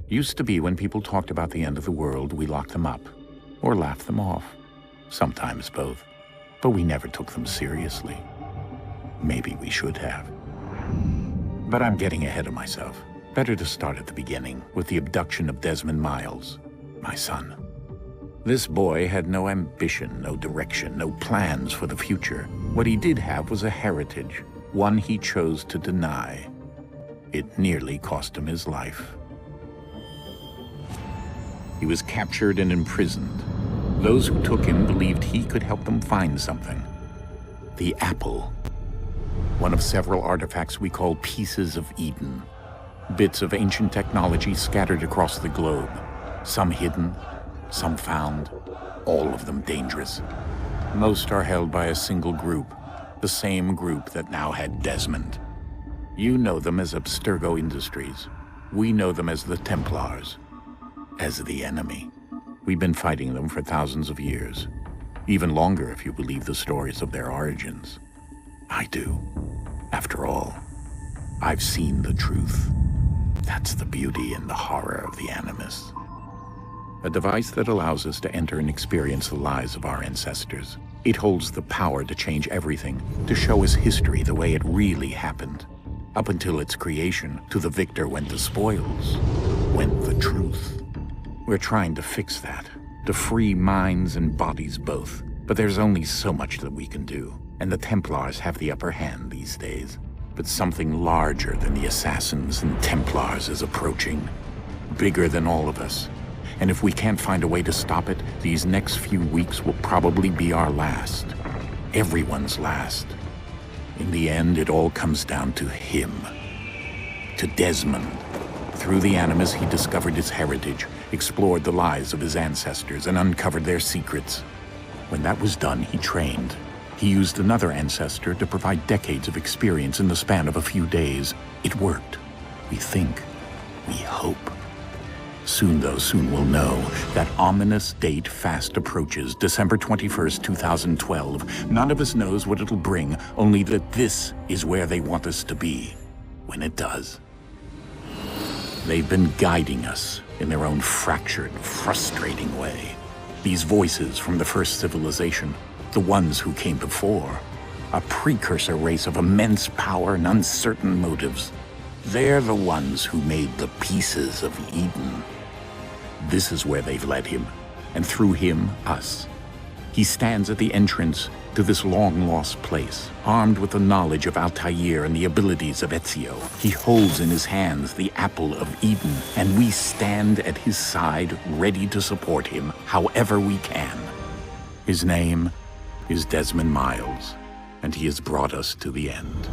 Used to be when people talked about the end of the world, we locked them up, or laughed them off. Sometimes both. But we never took them seriously. Maybe we should have. But I'm getting ahead of myself. Better to start at the beginning, with the abduction of Desmond Miles, my son. This boy had no ambition, no direction, no plans for the future. What he did have was a heritage, one he chose to deny. It nearly cost him his life. He was captured and imprisoned. Those who took him believed he could help them find something. The apple. One of several artifacts we call pieces of Eden. Bits of ancient technology scattered across the globe. Some hidden, some found, all of them dangerous. Most are held by a single group, the same group that now had Desmond. You know them as Abstergo Industries. We know them as the Templars. As the enemy. We've been fighting them for thousands of years. Even longer if you believe the stories of their origins. I do. After all, I've seen the truth. That's the beauty and the horror of the Animus. A device that allows us to enter and experience the lives of our ancestors. It holds the power to change everything, to show us history the way it really happened. Up until its creation, to the victor went the spoils, went the truth. We're trying to fix that, to free minds and bodies both. But there's only so much that we can do, and the Templars have the upper hand these days. But something larger than the Assassins and Templars is approaching, bigger than all of us. And if we can't find a way to stop it, these next few weeks will probably be our last. Everyone's last. In the end, it all comes down to him. To Desmond. Through the Animus, he discovered his heritage, explored the lives of his ancestors, and uncovered their secrets. When that was done, he trained. He used another ancestor to provide decades of experience in the span of a few days. It worked. We think. We hope. Soon, though, soon we'll know. That ominous date fast approaches, December 21st, 2012. None of us knows what it'll bring, only that this is where they want us to be, when it does. They've been guiding us in their own fractured, frustrating way. These voices from the first civilization, the ones who came before, a precursor race of immense power and uncertain motives. They're the ones who made the pieces of Eden. This is where they've led him, and through him, us. He stands at the entrance to this long-lost place, armed with the knowledge of Altair and the abilities of Ezio. He holds in his hands the apple of Eden, and we stand at his side, ready to support him however we can. His name is Desmond Miles, and he has brought us to the end.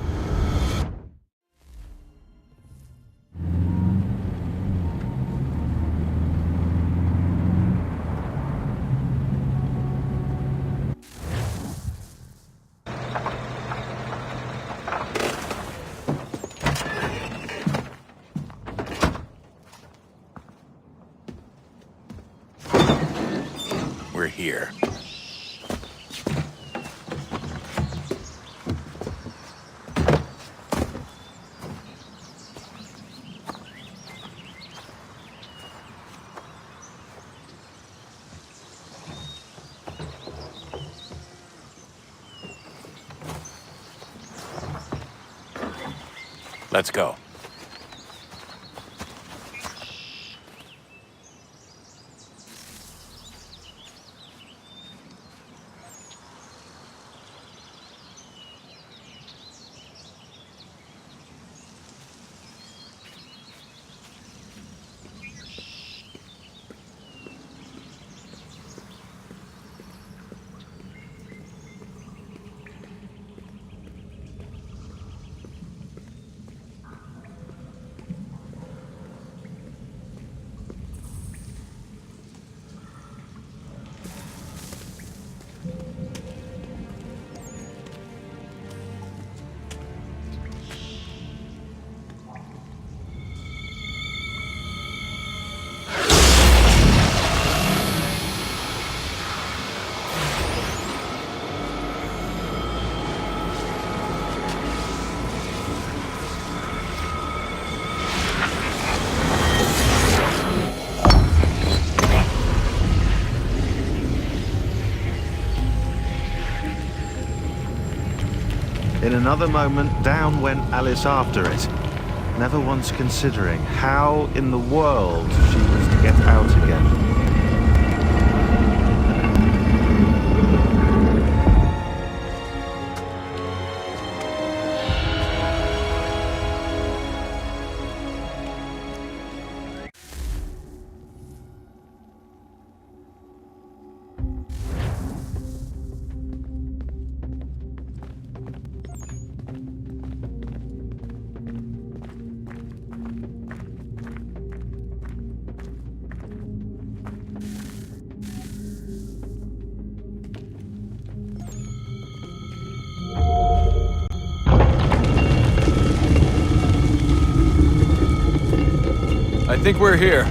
We're here. Let's go. In another moment, down went Alice after it, never once considering how in the world she was to get out again. I think we're here.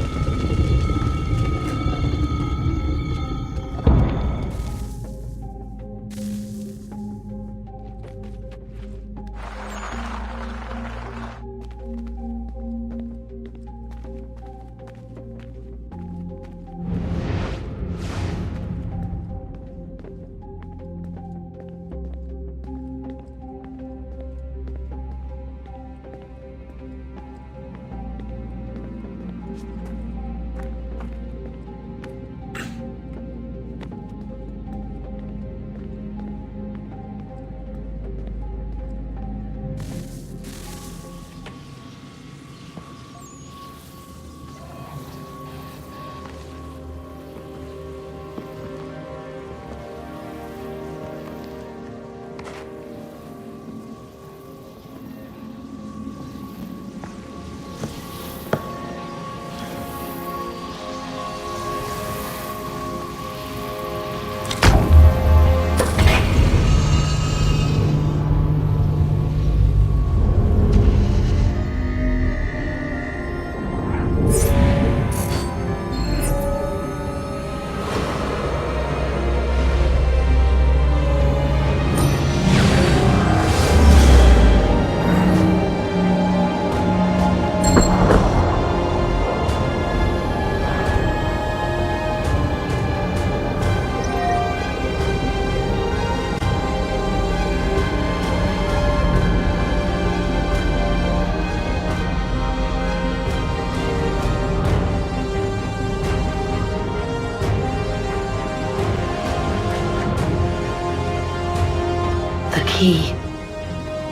The key.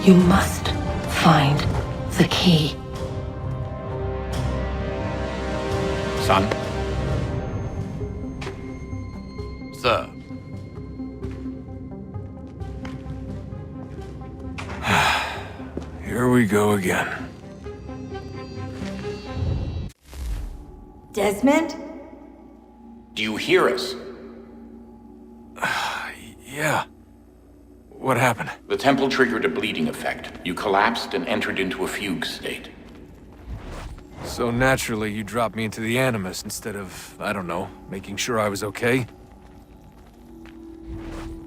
You must find the key. Son? Sir. Here we go again. Desmond? Do you hear us? Yeah. What happened? The temple triggered a bleeding effect. You collapsed and entered into a fugue state. So naturally, you dropped me into the Animus instead of, I don't know, making sure I was okay?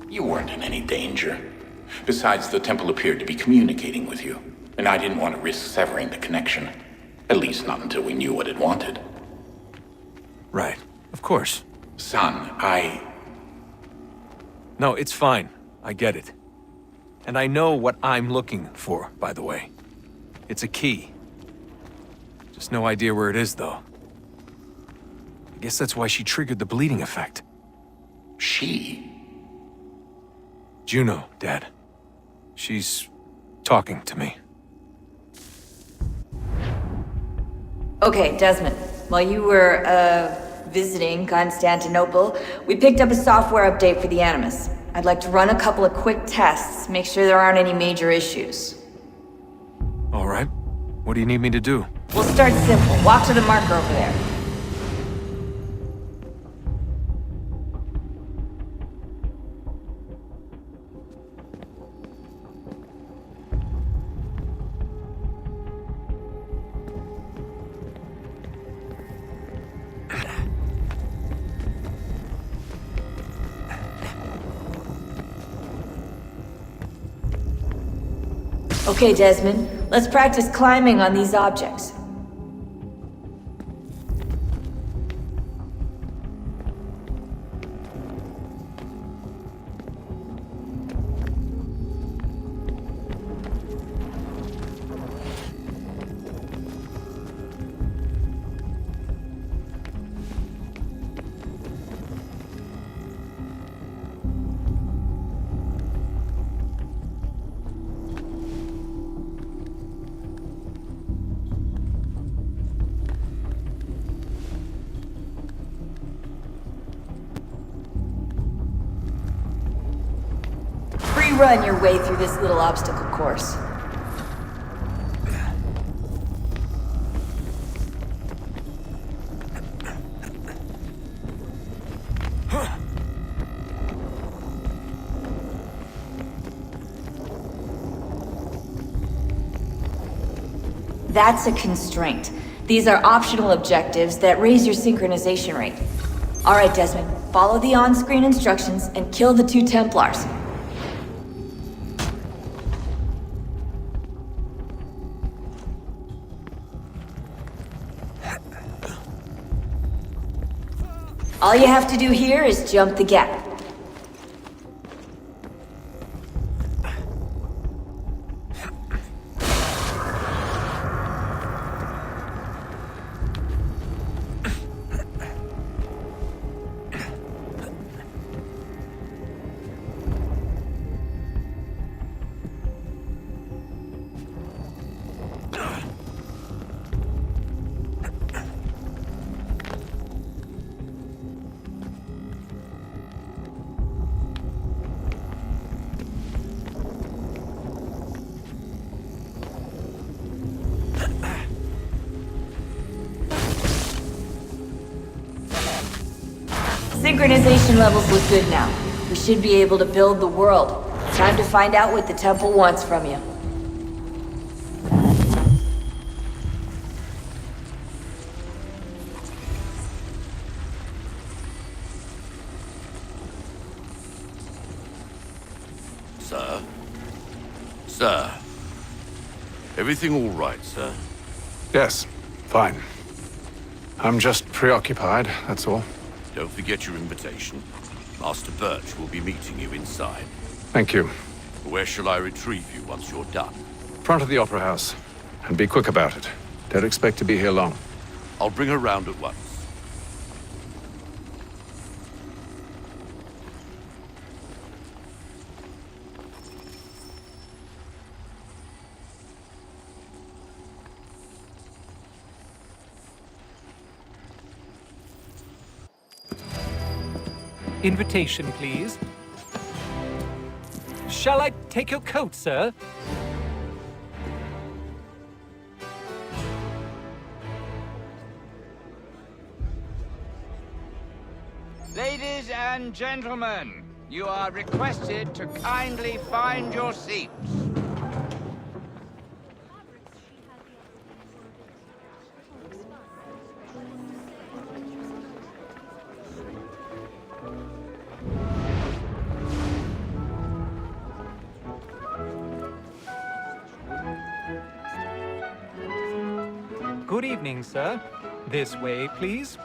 You weren't in any danger. Besides, the temple appeared to be communicating with you, and I didn't want to risk severing the connection. At least not until we knew what it wanted. Right. Of course. Son, No, it's fine. I get it. And I know what I'm looking for, by the way. It's a key. Just no idea where it is, though. I guess that's why she triggered the bleeding effect. She? Juno, Dad. She's talking to me. Okay, Desmond. While you were, visiting Constantinople, we picked up a software update for the Animus. I'd like to run a couple of quick tests, make sure there aren't any major issues. All right. What do you need me to do? We'll start simple. Walk to the marker over there. Okay, Desmond. Let's practice climbing on these objects. free run your way through this little obstacle course. That's a constraint. These are optional objectives that raise your synchronization rate. Alright, Desmond, follow the on-screen instructions and kill the 2 Templars. All you have to do here is jump the gap. Synchronization levels look good now. We should be able to build the world. Time to find out what the temple wants from you. Sir? Sir? Everything all right, sir? Yes, fine. I'm just preoccupied, that's all. Don't forget your invitation. Master Birch will be meeting you inside. Thank you. Where shall I retrieve you once you're done? Front of the Opera House. And be quick about it. Don't expect to be here long. I'll bring her round at once. Invitation, please. Shall I take your coat, sir? Ladies and gentlemen, you are requested to kindly find your seats. Good evening, sir. This way, please.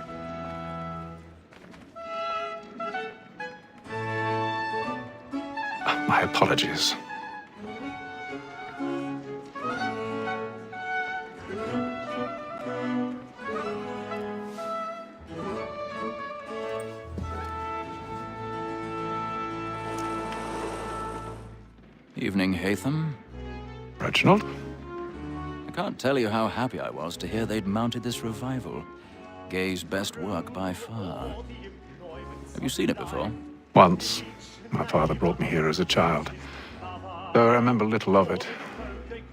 My apologies. Evening, Hatham. Reginald? I can't tell you how happy I was to hear they'd mounted this revival. Gay's best work by far. Have you seen it before? Once. My father brought me here as a child. Though I remember little of it.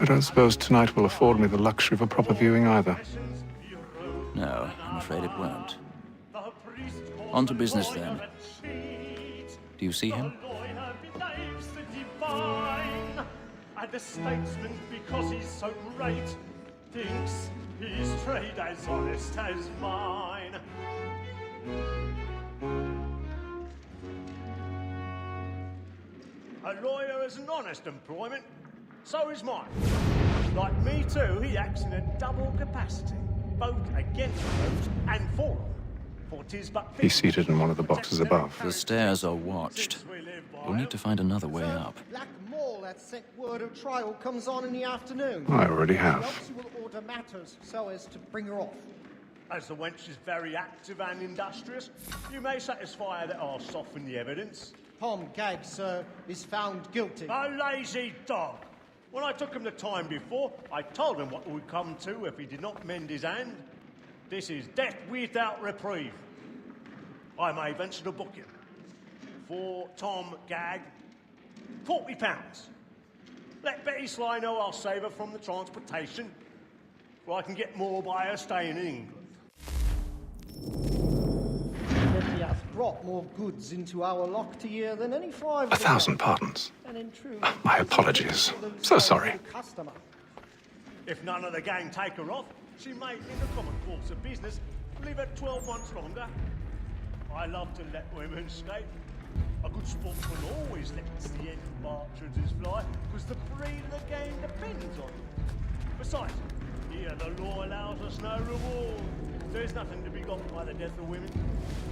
I don't suppose tonight will afford me the luxury of a proper viewing either. No, I'm afraid it won't. On to business then. Do you see him? And the statesman, because he's so great, thinks his trade as honest as mine. A lawyer is an honest employment, so is mine. Like me too, he acts in a double capacity, both against those and for them. For 'tis but He's seated in one of the boxes above. The stairs are watched. We'll need to find another way up. That set word of trial comes on in the afternoon. I already have. Perhaps you will order matters so as to bring her off. As the wench is very active and industrious, you may satisfy her that I'll soften the evidence. Tom Gagg, sir, is found guilty. A lazy dog! When I took him the time before, I told him what would come to if he did not mend his hand. This is death without reprieve. I may venture to book him. For Tom Gagg, £40. Let Betty Sly know I'll save her from the transportation, or I can get more by her staying in England. He hath brought more goods into our locked year than any 5. 1,000 pardons. And in truth, My apologies. So sorry. Customer. If none of the gang take her off, she may, in the common course of business, live at 12 months longer. I love to let women skate. A good sportsman always lets the end partridges fly, because the breed of the game depends on it. Besides, here the law allows us no reward. There's nothing to be got by the death of women,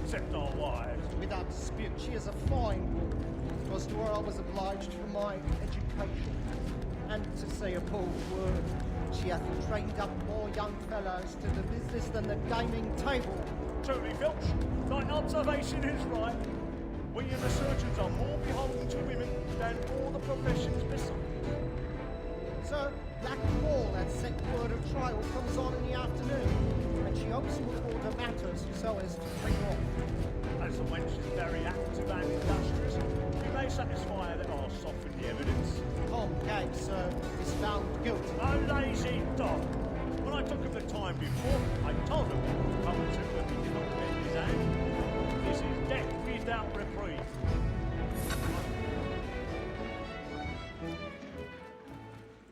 except our wives. Without dispute, she is a fine woman. 'Twas to her I was obliged for my education. And to say a bold word, she hath trained up more young fellows to the business than the gaming table. Truly, Filch, thine observation is right. We and the surgeons are more beholden to women than all the professions besides. Sir, Black Paul had set word of trial comes on in the afternoon, and she hopes to report her matters so as to bring off. As the wench is very active and industrious, we may satisfy her that I'll soften the evidence. Tom Gage, sir, is found guilty. A lazy dog! When I took him the time before, I told him what would come to if he did not bend his hand. This is death without reprieve.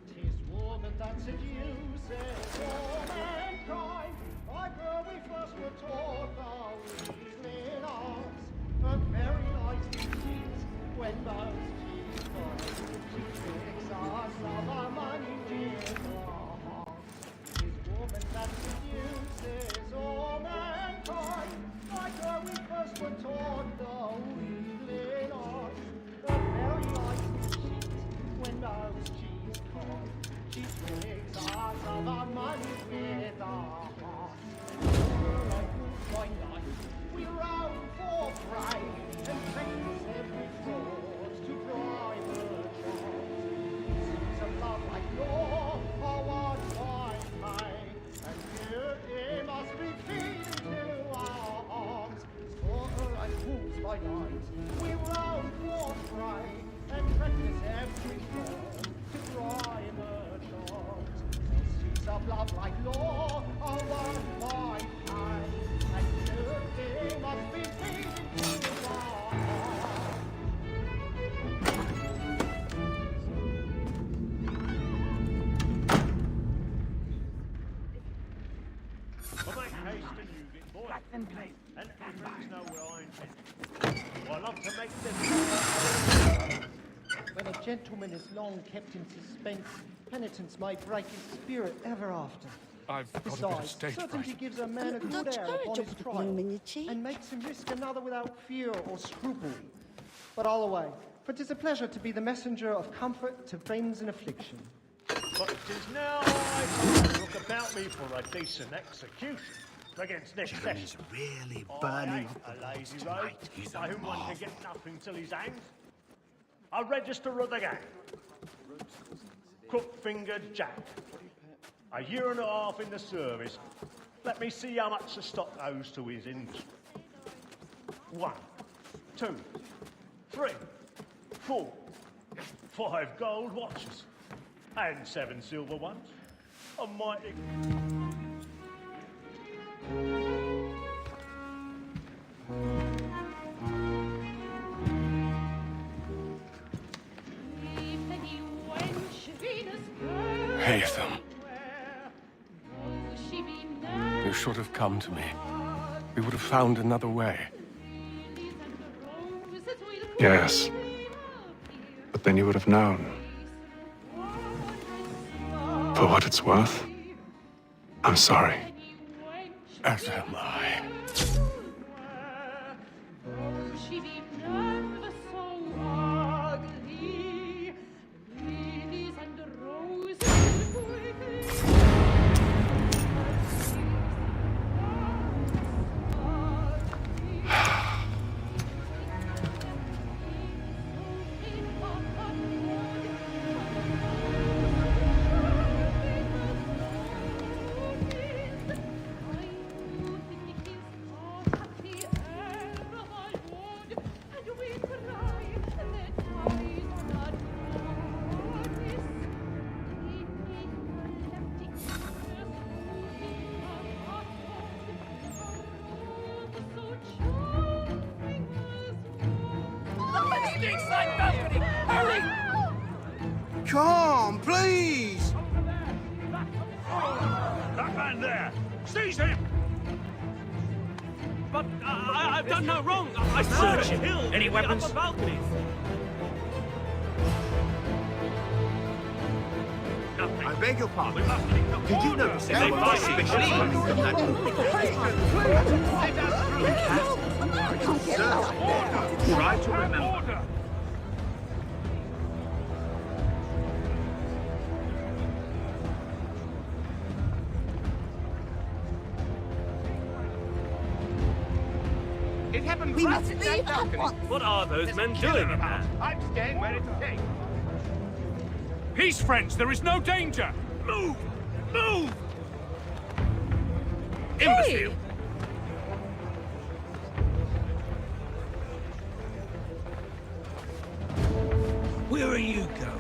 Tis woman that seduces all mankind. Like her we first were taught the reasoning arts. But very nice indeed when those cheeks fall. She tricks us of our money with our hearts. Tis woman that seduces all mankind. Like her we first were taught the reasoning arts. But very nice indeed when those cheeks fall. She tricks us of our money with our hearts. Like wolves by night, we roam for prey and practice every fraud to bribe her charms. Seas of love like law are what I pay, and beauty must be feeding to our arms. For her as wolves by night, we roam for prey and practice every fraud to bribe her charms. Seas of love like law are what I pay, and beauty must be feeding to our arms. I'll make haste and use it, boy. And everything's know where I intend. I love to make them. When a gentleman is long kept in suspense, penitence may break his spirit ever after. I've got a bit of Besides, stage certainty fright. gives a man a good air upon his trial, and makes him risk another without fear or scruple. But all away, for 'tis a pleasure to be the messenger of comfort to friends in affliction. But 'tis now I time to look about me for a decent execution against next Jeremy's session. really I burning ain't up a the lazy boss rogue tonight. He's by a whom one can marvel. get nothing till he's hanged. A register of the gang. Crook-fingered Jack. A year and a half in the service. Let me see how much the stock owes to his industry. 1, 2, 3, 4, 5 gold watches. And 7 silver ones. A mighty... Haytham. You should have come to me. We would have found another way. Yes. But then you would have known. For what it's worth, I'm sorry. As am I. Inside balcony! Hurry! Come, please! That man there! Seize him! But I've done no wrong. I Search swear. him. Any weapons? Upper balconies. Nothing. I beg your pardon. We must keep the Did you order. notice If that? they fight Suspicious each coming from that Try to remember. It happened We right must at leave that at balcony. once. What are those There's men a killer doing in about. there? I'm staying where it's safe. Peace, friends. There is no danger. Move! Move! Imbecile! Where are you going?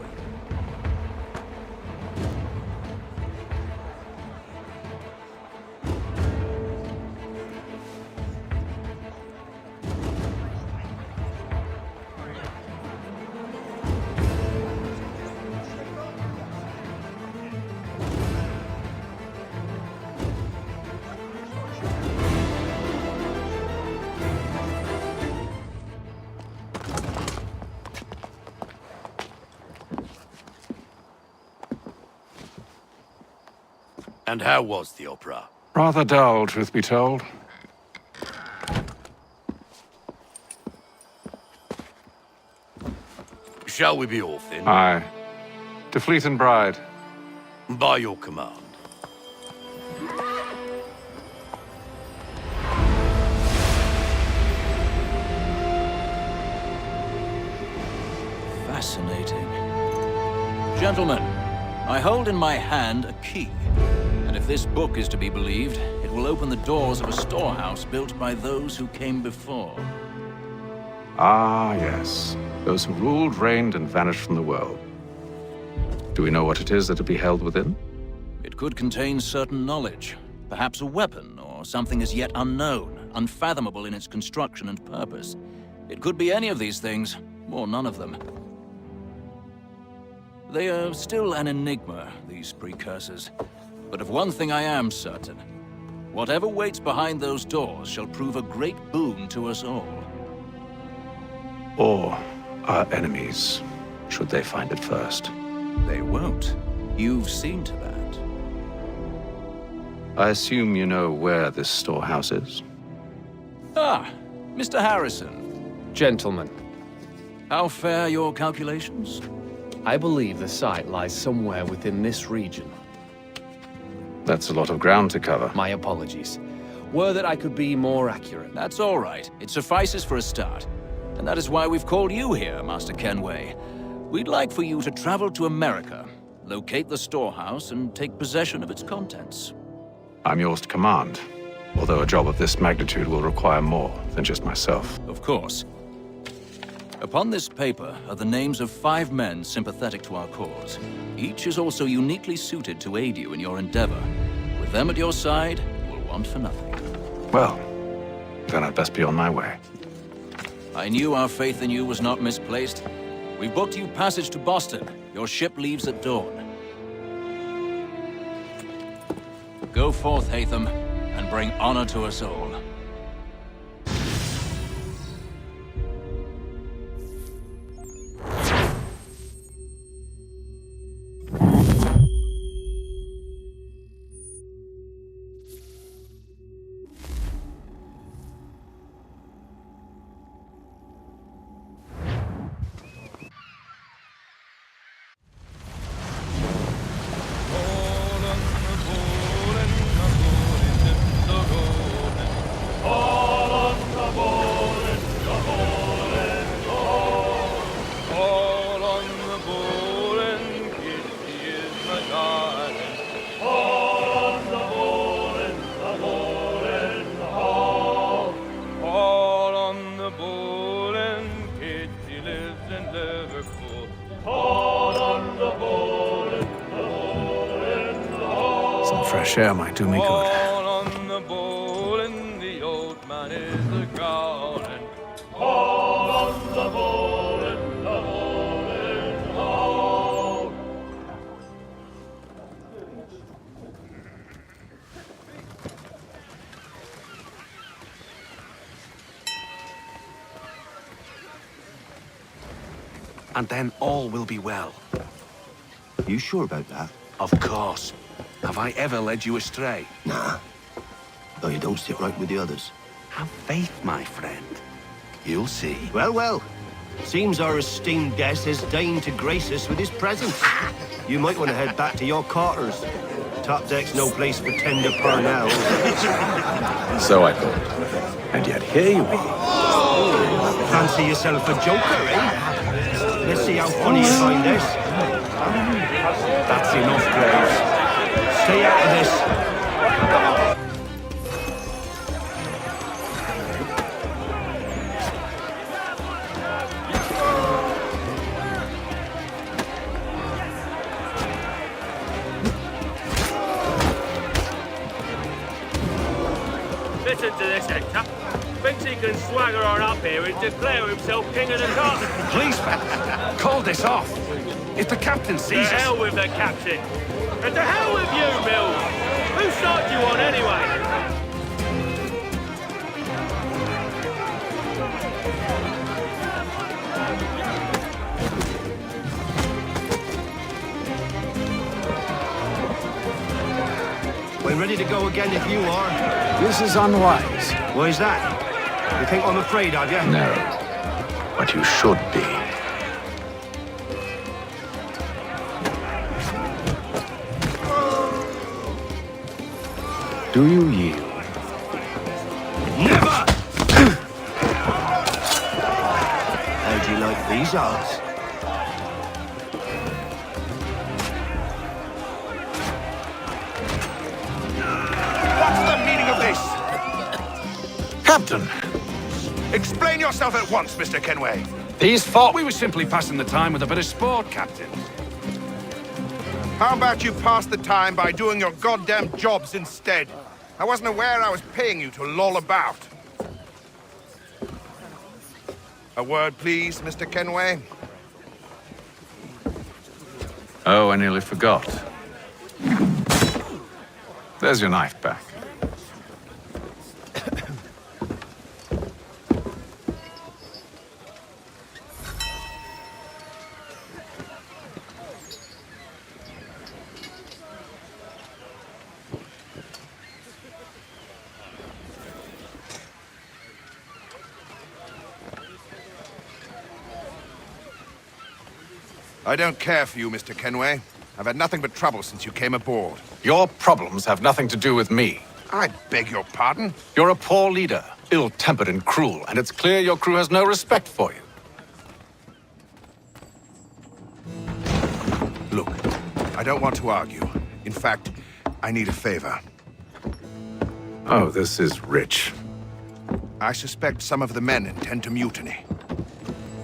And how was the opera? Rather dull, truth be told. Shall we be off then? Aye. To Fleet and Bride. By your command. Fascinating. Gentlemen, I hold in my hand a key. And if this book is to be believed, it will open the doors of a storehouse built by those who came before. Ah, yes. Those who ruled, reigned, and vanished from the world. Do we know what it is that will be held within? It could contain certain knowledge, perhaps a weapon or something as yet unknown, unfathomable in its construction and purpose. It could be any of these things, or none of them. They are still an enigma, these precursors. But of one thing I am certain. Whatever waits behind those doors shall prove a great boon to us all. Or our enemies, should they find it first. They won't. You've seen to that. I assume you know where this storehouse is? Ah, Mr. Harrison. Gentlemen, How fare your calculations? I believe the site lies somewhere within this region. That's a lot of ground to cover. My apologies. Were that I could be more accurate. That's all right. It suffices for a start. And that is why we've called you here, Master Kenway. We'd like for you to travel to America, locate the storehouse, and take possession of its contents. I'm yours to command, although a job of this magnitude will require more than just myself. Of course. Upon this paper are the names of 5 men sympathetic to our cause. Each is also uniquely suited to aid you in your endeavor. With them at your side, you will want for nothing. Well, then I'd best be on my way. I knew our faith in you was not misplaced. We've booked you passage to Boston. Your ship leaves at dawn. Go forth, Hatham, and bring honor to us all. Some fresh air might do me good. All on the bowl and then all will be well. You sure about that? Of course. Have I ever led you astray? Nah. Though you don't sit right with the others. Have faith, my friend. You'll see. Well, well. Seems our esteemed guest has deigned to grace us with his presence. You might want to head back to your quarters. Top deck's no place for tender parnels. So I thought. And yet here you are. Fancy yourself a joker, eh? Let's see how funny you find this. That's enough, Graves. Stay out of this. Listen to this, Hector. Thinks he can swagger on up here and declare himself king of the castle. Please, fellas, call this off. If the captain To sees us... hell with the captain. And to hell with you, Mills. Whose side do you on anyway? We're ready to go again if you are. This is unwise. Why is that? You think I'm afraid of you? No. But you should be. Do you yield? Never! How'd you like these odds? What's the meaning of this? Captain! Explain yourself at once, Mr. Kenway. These thought we were simply passing the time with a bit of sport, Captain. How about you pass the time by doing your goddamn jobs instead? I wasn't aware I was paying you to loll about. A word, please, Mr. Kenway. Oh, I nearly forgot. There's your knife back. I don't care for you, Mr. Kenway. I've had nothing but trouble since you came aboard. Your problems have nothing to do with me. I beg your pardon? You're a poor leader, ill-tempered and cruel, and it's clear your crew has no respect for you. Look, I don't want to argue. In fact, I need a favor. Oh, this is rich. I suspect some of the men intend to mutiny.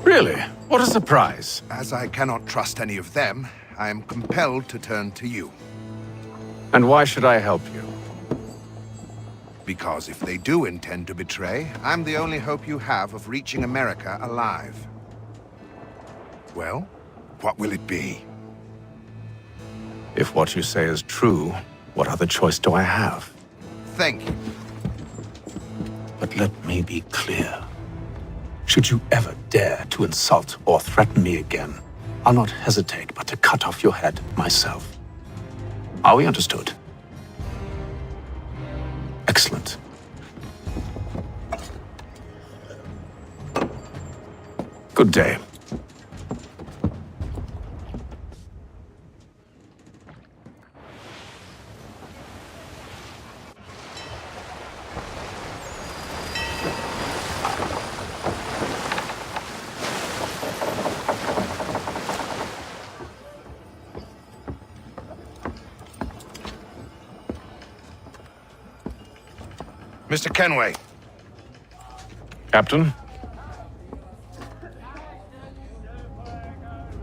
Really? What a surprise. As I cannot trust any of them, I am compelled to turn to you. And why should I help you? Because if they do intend to betray, I'm the only hope you have of reaching America alive. Well, what will it be? If what you say is true, what other choice do I have? Thank you. But let me be clear. Should you ever dare to insult or threaten me again, I'll not hesitate but to cut off your head myself. Are we understood? Excellent. Good day. Mr. Kenway. Captain?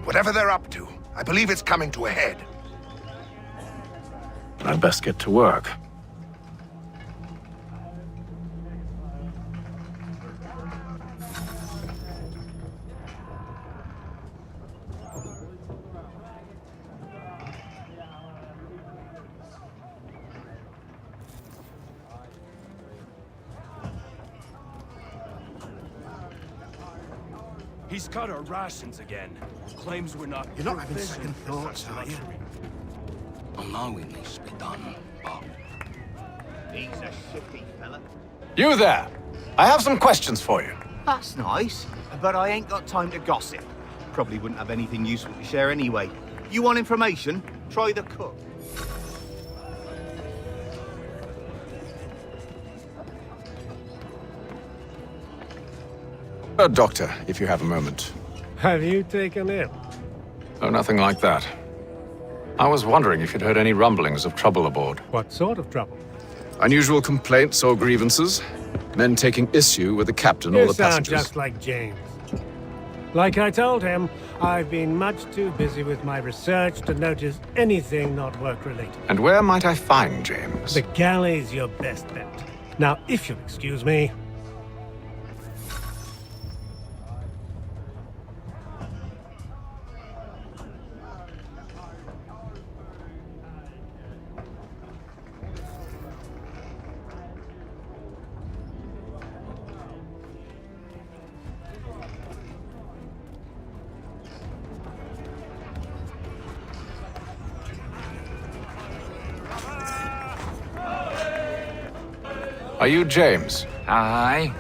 Whatever they're up to, I believe it's coming to a head. I'd best get to work. He's cut our rations again. Claims we're not. You're not having provisioned second for thoughts, such are you? luxury. I know it needs to be done, but... He's a shifty fella. You there! I have some questions for you. That's nice, but I ain't got time to gossip. Probably wouldn't have anything useful to share anyway. You want information? Try the cook. Doctor, if you have a moment. Have you taken ill? Oh, nothing like that. I was wondering if you'd heard any rumblings of trouble aboard. What sort of trouble? Unusual complaints or grievances? Men taking issue with the captain or You the sound passengers? just like James. Like I told him, I've been much too busy with my research to notice anything not work-related. And where might I find James? The galley's your best bet. Now, if you'll excuse me... Are you James? Aye.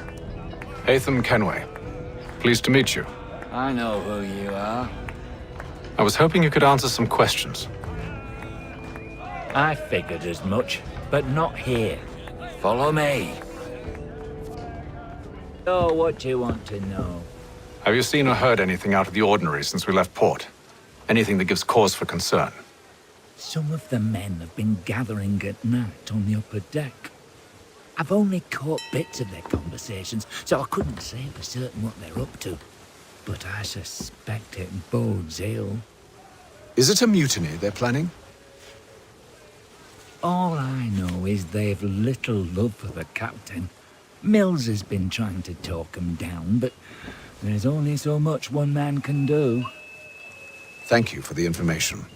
Hatham Kenway. Pleased to meet you. I know who you are. I was hoping you could answer some questions. I figured as much, but not here. Follow me. Oh, what do you want to know? Have you seen or heard anything out of the ordinary since we left port? Anything that gives cause for concern? Some of the men have been gathering at night on the upper deck. I've only caught bits of their conversations, so I couldn't say for certain what they're up to. But I suspect it bodes ill. Is it a mutiny they're planning? All I know is they've little love for the captain. Mills has been trying to talk him down, but there's only so much one man can do. Thank you for the information.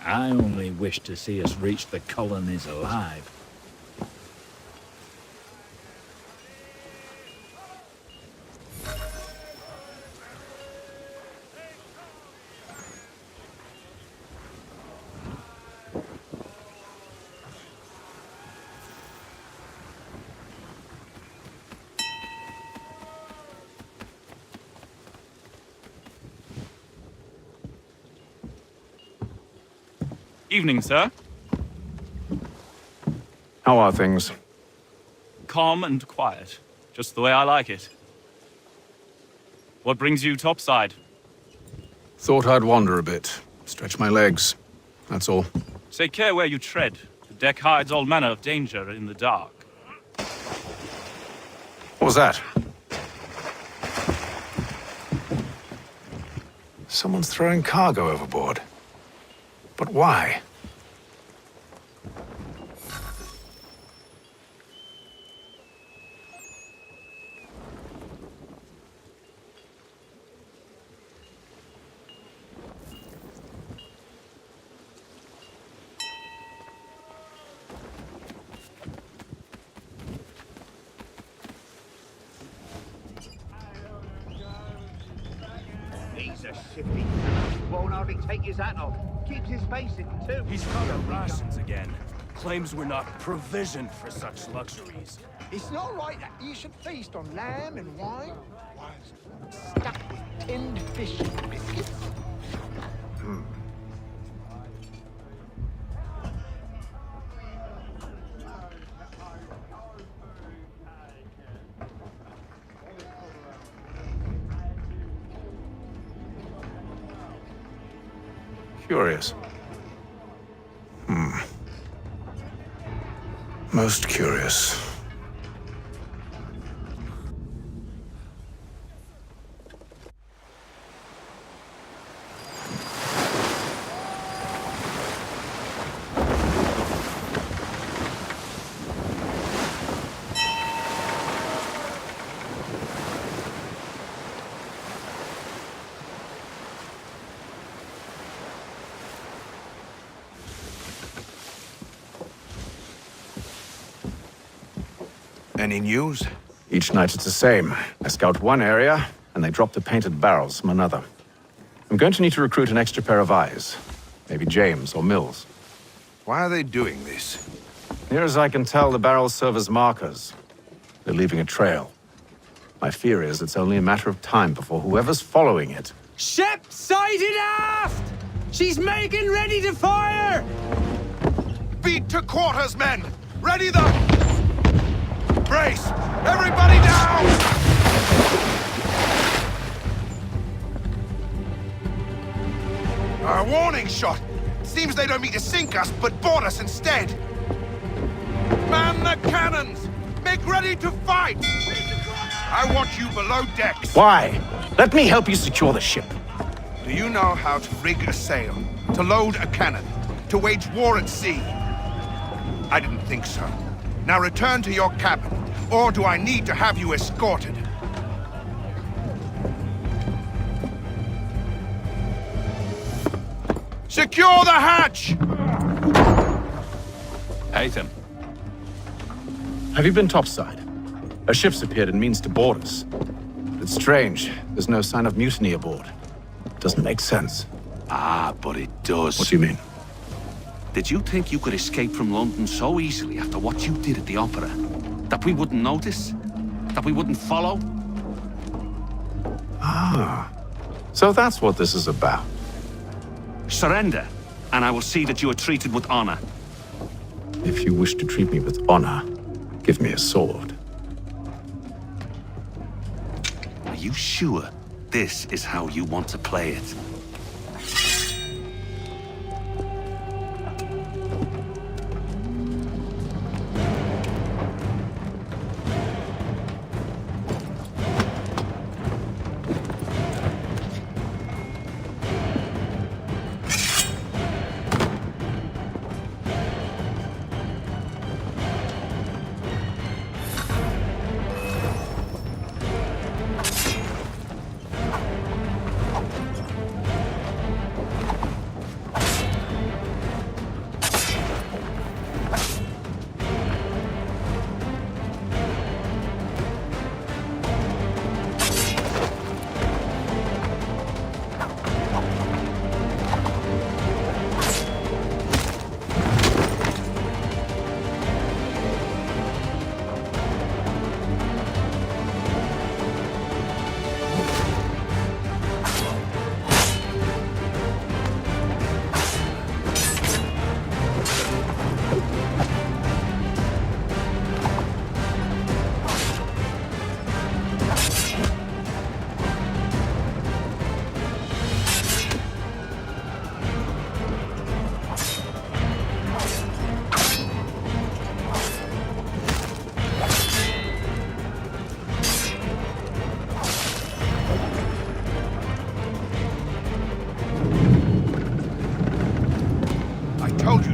I only wish to see us reach the colonies alive. Evening, sir. How are things? Calm and quiet. Just the way I like it. What brings you topside? Thought I'd wander a bit. Stretch my legs. That's all. Take care where you tread. The deck hides all manner of danger in the dark. What was that? Someone's throwing cargo overboard. But why? He's a shifty. Won't hardly take his hat off. Keeps his face in too. He's cut our rations again. Claims we're not provisioned for such luxuries. It's not right that you should feast on lamb and wine whilst stuck with tinned fish and biscuits. Curious. Most curious. Any news? Each night it's the same. I scout one area, and they drop the painted barrels from another. I'm going to need to recruit an extra pair of eyes. Maybe James or Mills. Why are they doing this? Near as I can tell, the barrels serve as markers. They're leaving a trail. My fear is it's only a matter of time before whoever's following it... Ship sighted aft! She's making ready to fire! Beat to quarters, men! Ready the... Brace! Everybody down! A warning shot! Seems they don't mean to sink us, but board us instead! Man the cannons! Make ready to fight! I want you below decks! Why? Let me help you secure the ship. Do you know how to rig a sail? To load a cannon? To wage war at sea? I didn't think so. Now return to your cabin, or do I need to have you escorted? Secure the hatch! Haytham. Have you been topside? A ship's appeared and means to board us. It's strange. There's no sign of mutiny aboard. Doesn't make sense. Ah, but it does. What do you mean? Did you think you could escape from London so easily after what you did at the opera? That we wouldn't notice? That we wouldn't follow? Ah. So that's what this is about. Surrender, and I will see that you are treated with honor. If you wish to treat me with honor, give me a sword. Are you sure this is how you want to play it?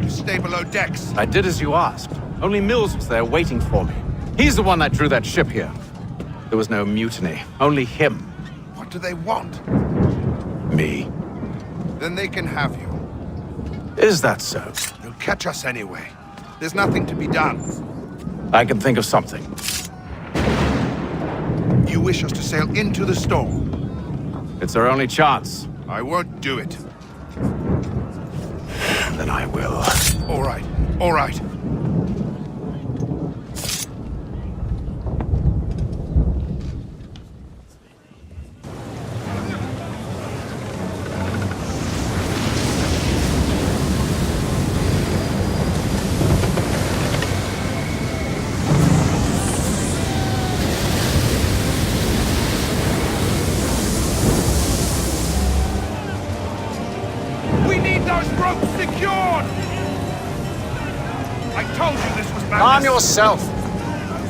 Stay below decks. I did as you asked. Only Mills was there waiting for me. He's the one that drew that ship here. There was no mutiny, only him. What do they want? Me. Then they can have you. Is that so? They'll catch us anyway. There's nothing to be done. I can think of something. You wish us to sail into the storm? It's our only chance. I won't do it. Then I will. All right, all right. Arm yourself.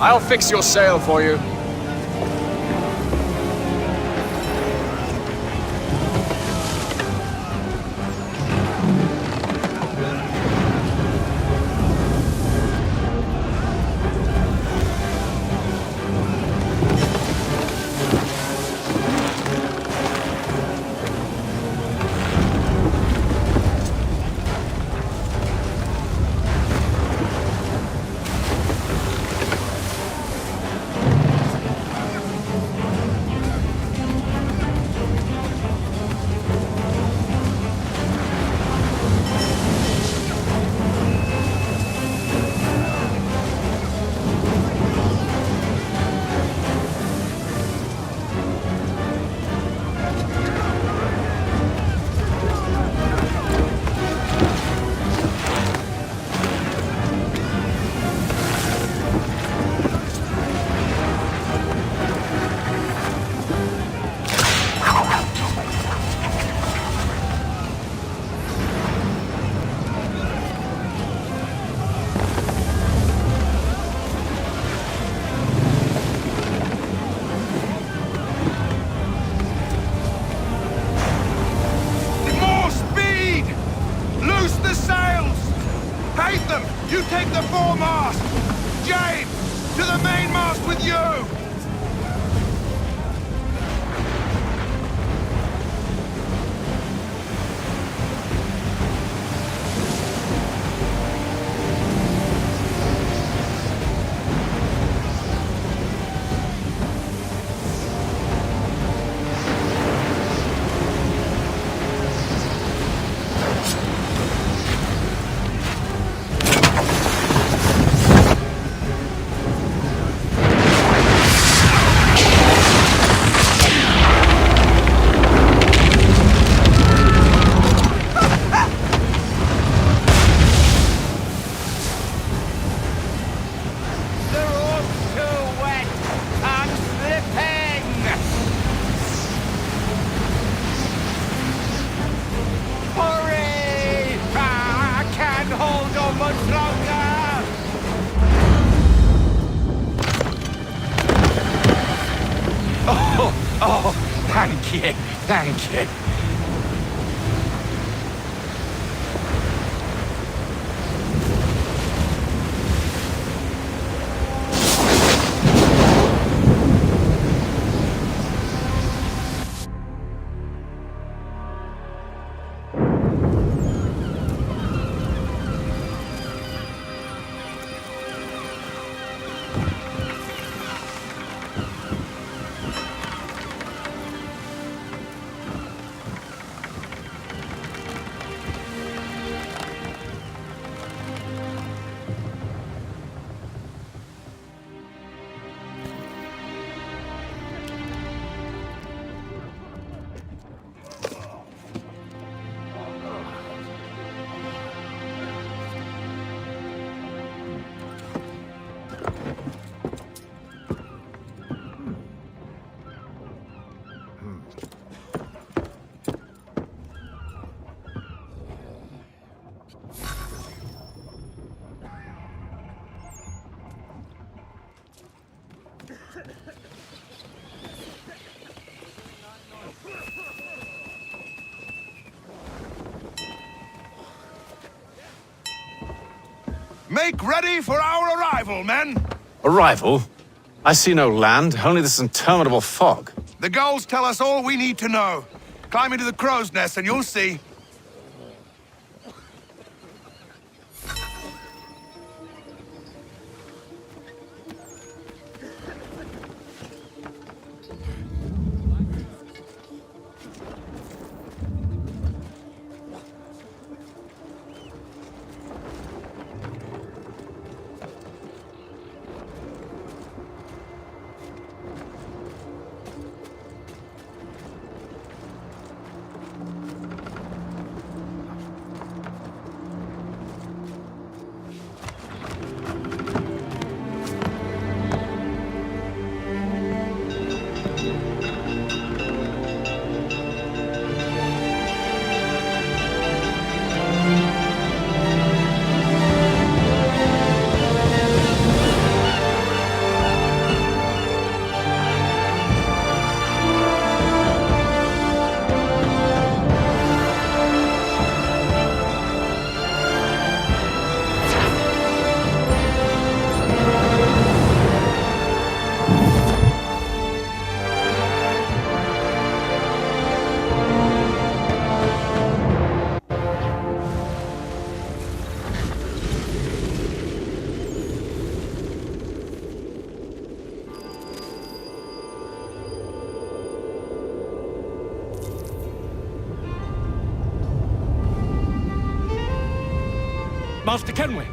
I'll fix your sail for you. Oh, thank you, thank you. Make ready for our arrival, men! Arrival? I see no land, only this interminable fog. The gulls tell us all we need to know. Climb into the crow's nest and you'll see. Master Kenway!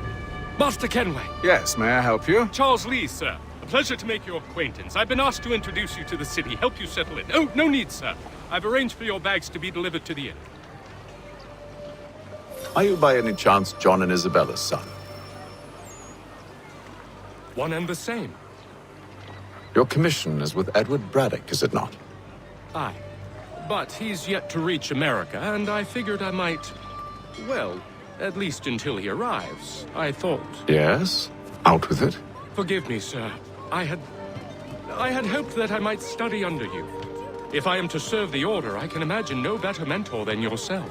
Master Kenway! Yes, may I help you? Charles Lee, sir. A pleasure to make your acquaintance. I've been asked to introduce you to the city, help you settle in. Oh, no need, sir. I've arranged for your bags to be delivered to the inn. Are you by any chance John and Isabella's son? One and the same. Your commission is with Edward Braddock, is it not? Aye. But he's yet to reach America, and I figured I might... well, at least until he arrives, I thought. Yes? Out with it. Forgive me, sir. I had hoped that I might study under you. If I am to serve the Order, I can imagine no better mentor than yourself.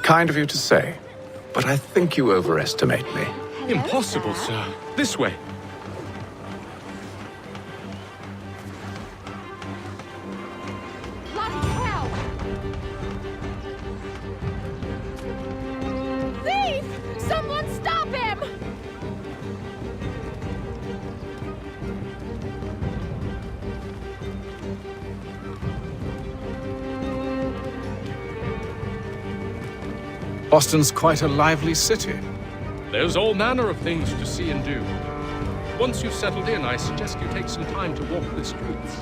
Kind of you to say, but I think you overestimate me. Impossible, sir. This way. Bloody hell! Thief! Someone stop him! Boston's quite a lively city. There's all manner of things to see and do. Once you've settled in, I suggest you take some time to walk the streets.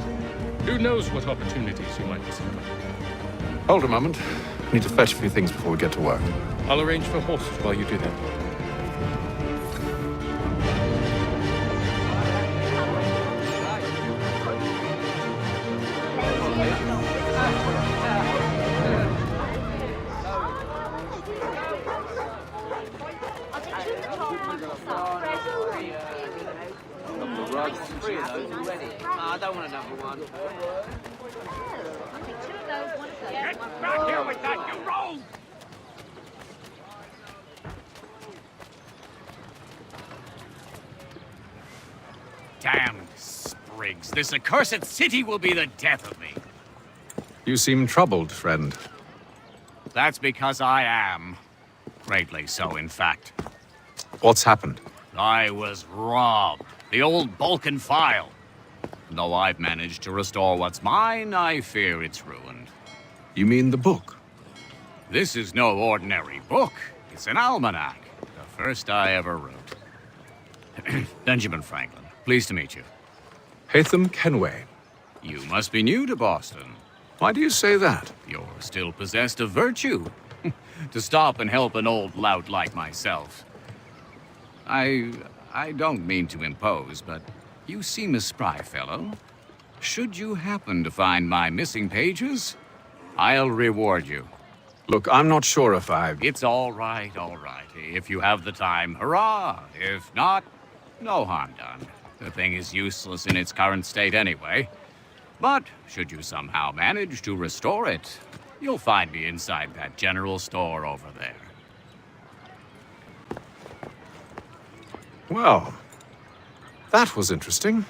Who knows what opportunities you might discover. Hold a moment. I need to fetch a few things before we get to work. I'll arrange for horses while you do that. Three of those. already. I don't want another one. Get back here with that, you rogue! Damned sprigs. This accursed city will be the death of me. You seem troubled, friend. That's because I am. Greatly so, in fact. What's happened? I was robbed. The old Balkan file. Though I've managed to restore what's mine, I fear it's ruined. You mean the book? This is no ordinary book. It's an almanac. The first I ever wrote. Benjamin Franklin. Pleased to meet you. Hatham Kenway. You must be new to Boston. Why do you say that? You're still possessed of virtue. To stop and help an old lout like myself. I don't mean to impose, but you seem a spry fellow. Should you happen to find my missing pages, I'll reward you. Look, I'm not sure if I... It's all right, all right. If you have the time, hurrah. If not, no harm done. The thing is useless in its current state anyway. But should you somehow manage to restore it, you'll find me inside that general store over there. Well, that was interesting.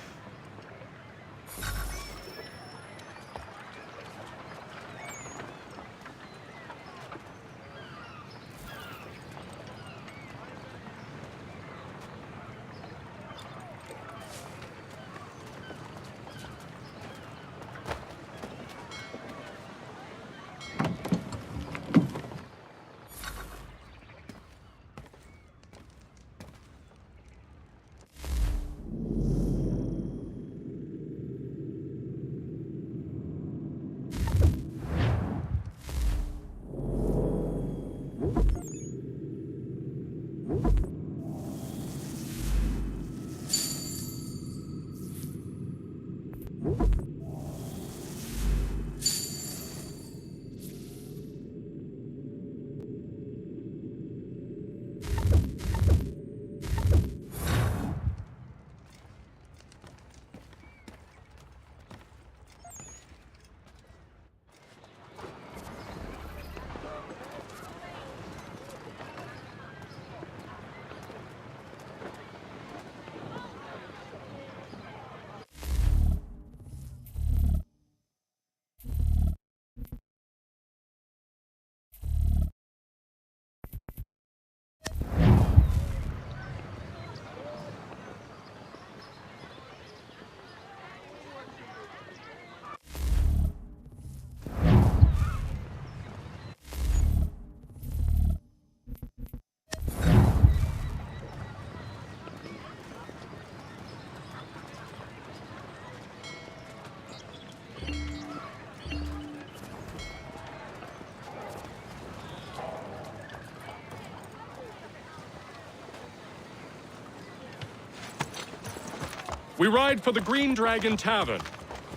We ride for the Green Dragon Tavern.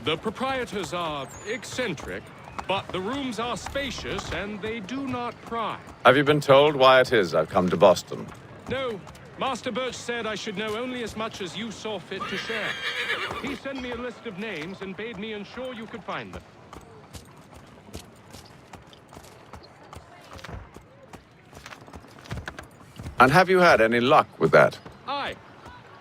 The proprietors are eccentric, but the rooms are spacious and they do not pry. Have you been told why it is I've come to Boston? No, Master Birch said I should know only as much as you saw fit to share. He sent me a list of names and bade me ensure you could find them. And have you had any luck with that? Aye.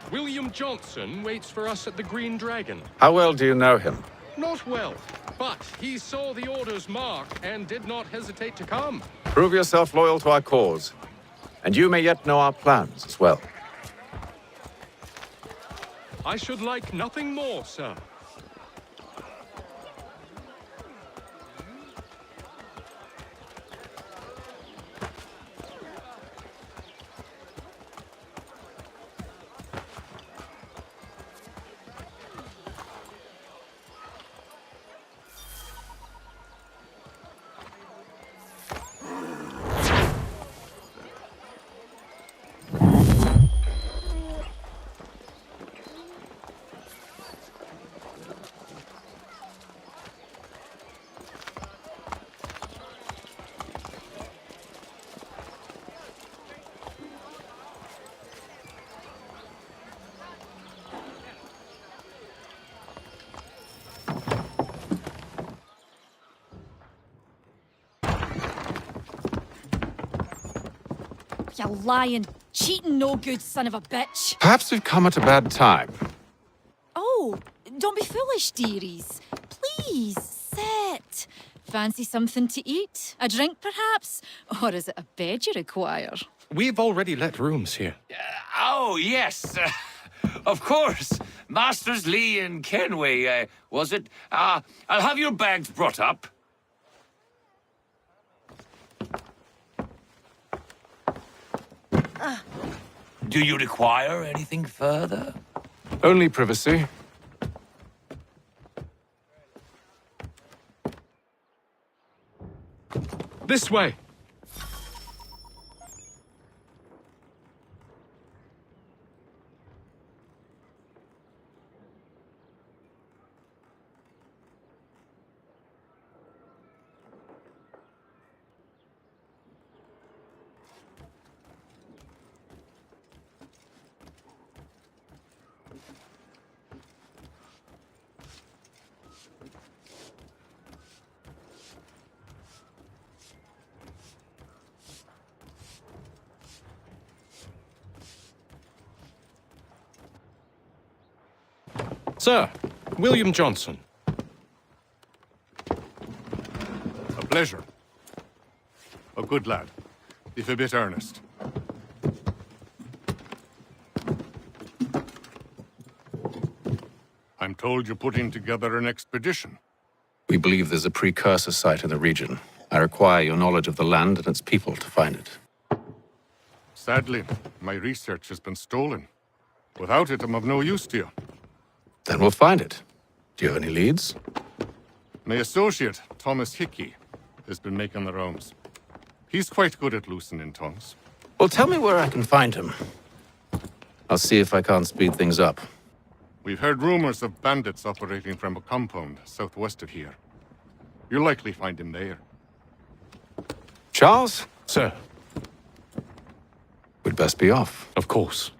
William Johnson waits for us at the Green Dragon. How well do you know him? Not well, but he saw the order's mark and did not hesitate to come. Prove yourself loyal to our cause, and you may yet know our plans as well. I should like nothing more, sir. You lying, cheating, no good son of a bitch. Perhaps we've come at a bad time. Oh, don't be foolish, dearies. Please, sit. Fancy something to eat? A drink, perhaps? Or is it a bed you require? We've already let rooms here. Oh, yes. Of course. Masters Lee and Kenway, was it? I'll have your bags brought up. Do you require anything further? Only privacy. This way. Sir, William Johnson. A pleasure. A good lad, if a bit earnest. I'm told you're putting together an expedition. We believe there's a precursor site in the region. I require your knowledge of the land and its people to find it. Sadly, my research has been stolen. Without it, I'm of no use to you. Then we'll find it. Do you have any leads? My associate, Thomas Hickey, has been making the rounds. He's quite good at loosening tongues. Well, tell me where I can find him. I'll see if I can't speed things up. We've heard rumors of bandits operating from a compound southwest of here. You'll likely find him there. Charles? Sir. We'd best be off. Of course.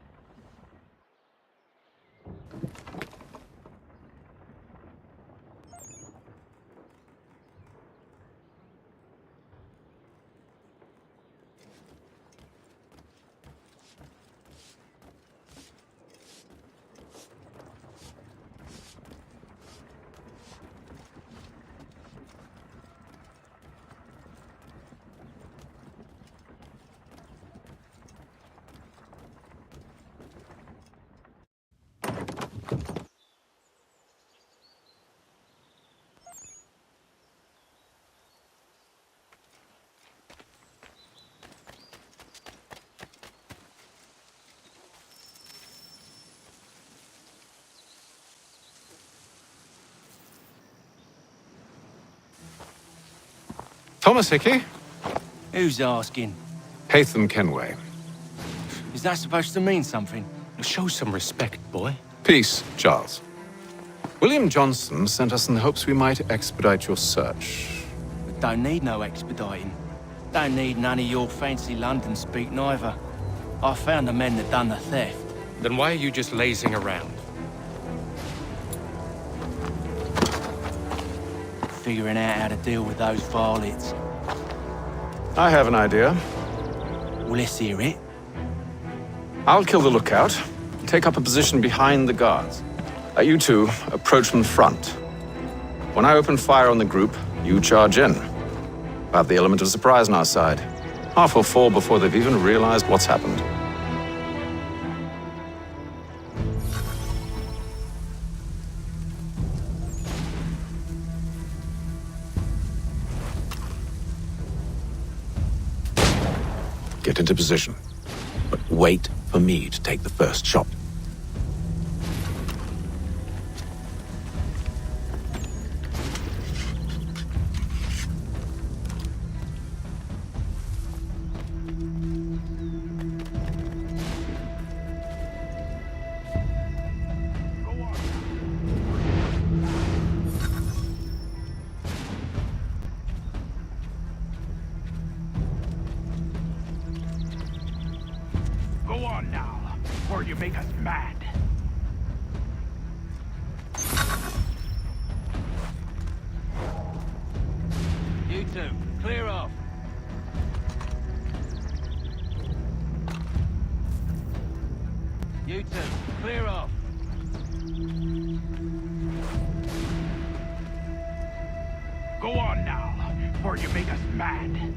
Thomas Hickey? Who's asking? Haytham Kenway. Is that supposed to mean something? Show some respect, boy. Peace, Charles. William Johnson sent us in the hopes we might expedite your search. We don't need no expediting. Don't need none of your fancy London speak neither. I found the men that done the theft. Then why are you just lazing around? Figuring out how to deal with those varlets. I have an idea. Well, let's hear it. I'll kill the lookout, take up a position behind the guards. You two approach from the front. When I open fire on the group, you charge in. We'll have the element of surprise on our side. Half will fall before they've even realized what's happened. Get into position, but wait for me to take the first shot. Go on now, or you make us mad. You two, clear off. citizens, clear off. Go on now, before you make us mad.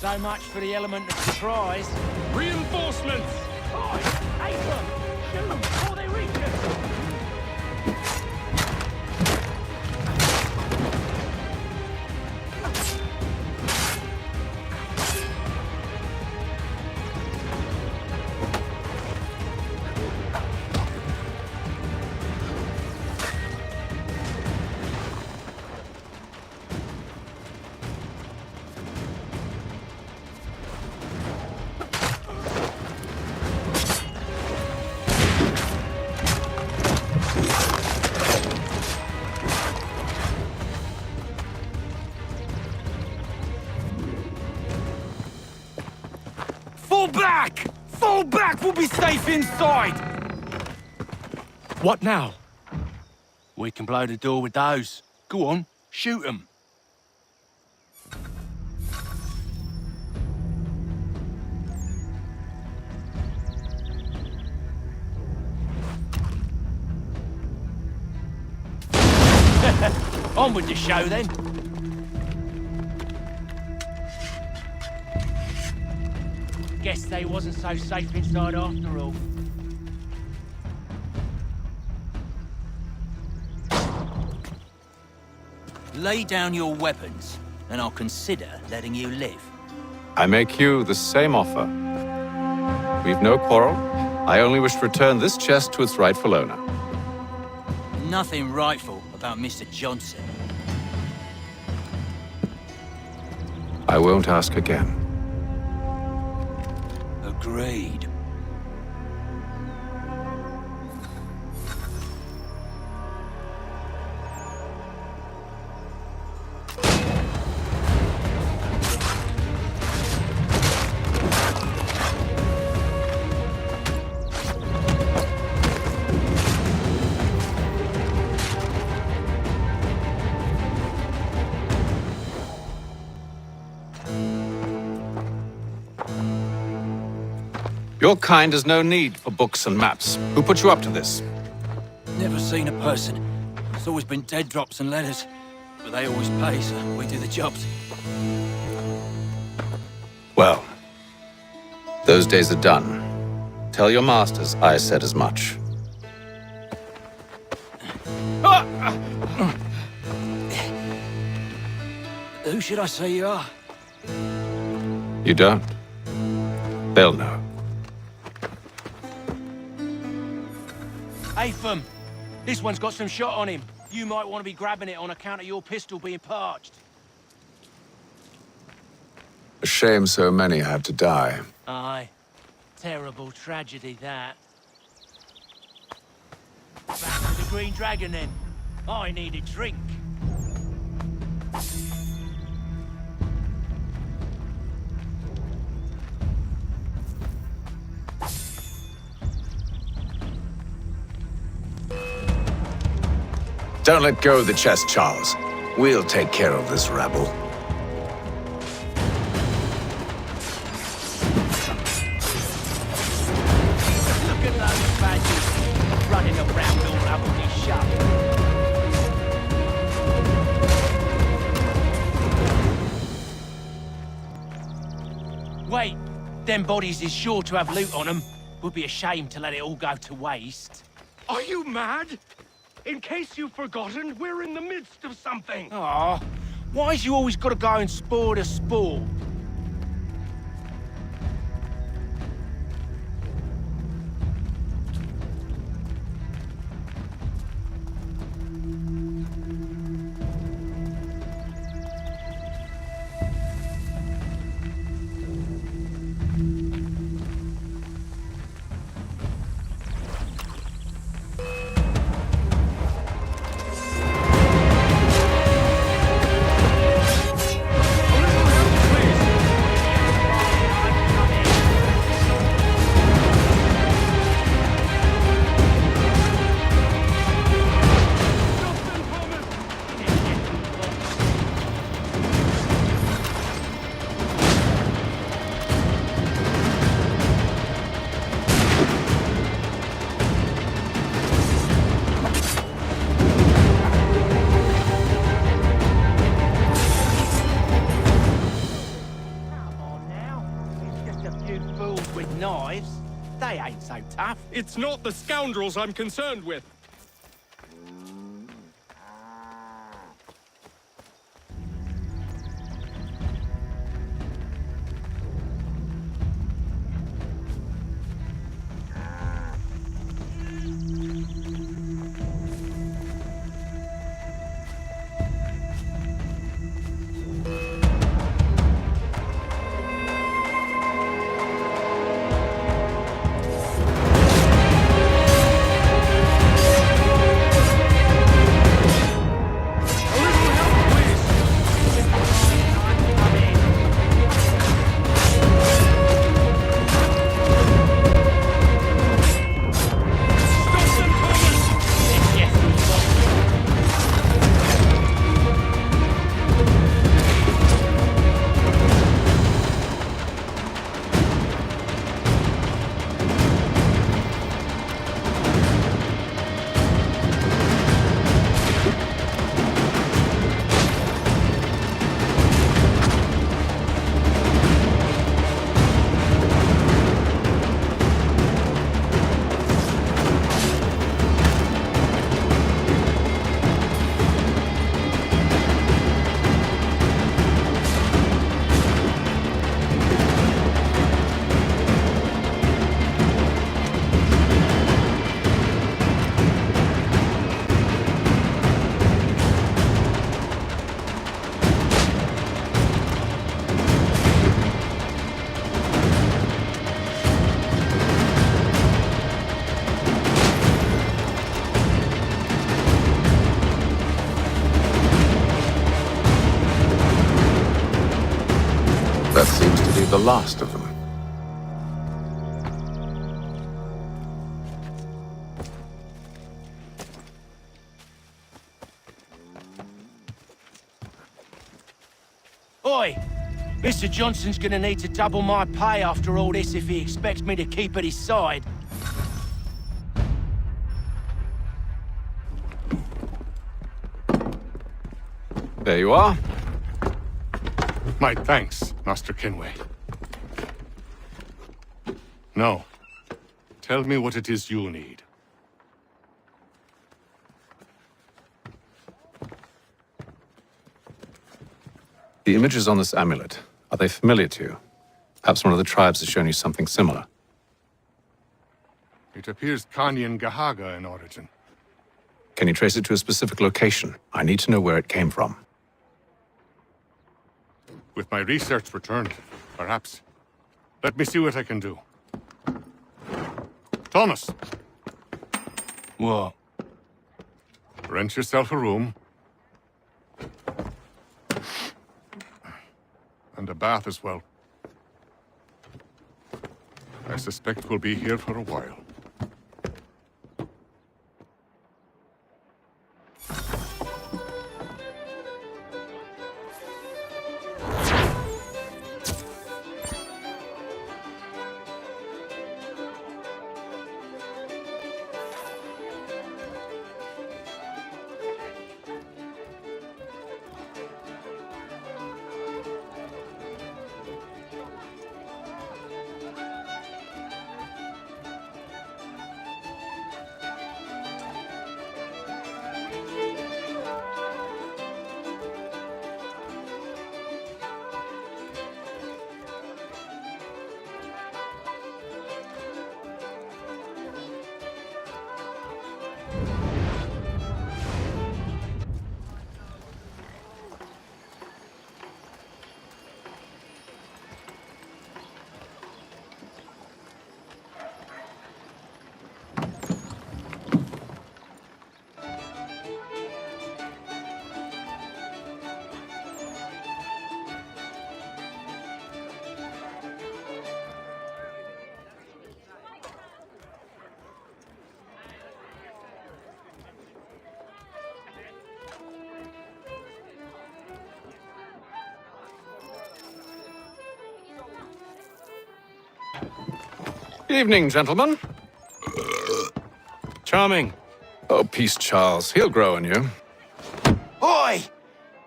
So much for the element of surprise. Reinforcements! Oi! Abram! Shoot them before they reach us! Fall back! Fall back! We'll be safe inside! What now? We can blow the door with those. Go on, shoot them. On with the show then. Guess they wasn't so safe inside after all. Lay down your weapons, and I'll consider letting you live. I make you the same offer. We've no quarrel. I only wish to return this chest to its rightful owner. Nothing rightful about Mr. Johnson. I won't ask again. Agreed. Your kind has no need for books and maps. Who put you up to this? Never seen a person. It's always been dead drops and letters. But they always pay, so we do the jobs. Well, those days are done. Tell your masters I said as much. Who should I say you are? You don't? They'll know. Atham, this one's got some shot on him. You might want to be grabbing it on account of your pistol being parched. A shame so many have to die. Aye. Terrible tragedy, that. Back to the Green Dragon, then. I need a drink. Don't let go of the chest, Charles. We'll take care of this rabble. Look at those badges running around all over this shop. Wait, them bodies is sure to have loot on them. Would be a shame to let it all go to waste. Are you mad? In case you've forgotten, we're in the midst of something. Aw, why's you always gotta go and spoil the sport? tough. It's not the scoundrels I'm concerned with. That seems to be the last of them. Oi! Mr. Johnson's gonna need to double my pay after all this if he expects me to keep at his side. There you are. My thanks, Master Kenway. Now, tell me what it is you need. The images on this amulet, are they familiar to you? Perhaps one of the tribes has shown you something similar. It appears Kanyan Gahaga in origin. Can you trace it to a specific location? I need to know where it came from. With my research returned, perhaps. Let me see what I can do. Thomas! What? Rent yourself a room. And a bath as well. I suspect we'll be here for a while. Evening, gentlemen. Charming. Oh, peace, Charles. He'll grow on you. Oi!